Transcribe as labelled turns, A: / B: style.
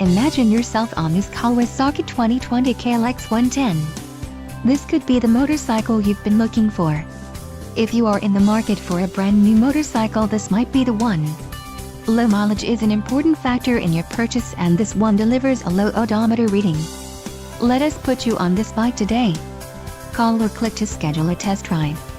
A: Imagine yourself on this Kawasaki 2020 KLX 110. This could be the motorcycle you've been looking for. If you are in the market for a brand new motorcycle, this might be the one. Low mileage is an important factor in your purchase, and this one delivers a low odometer reading. Let us put you on this bike today. Call or click to schedule a test drive.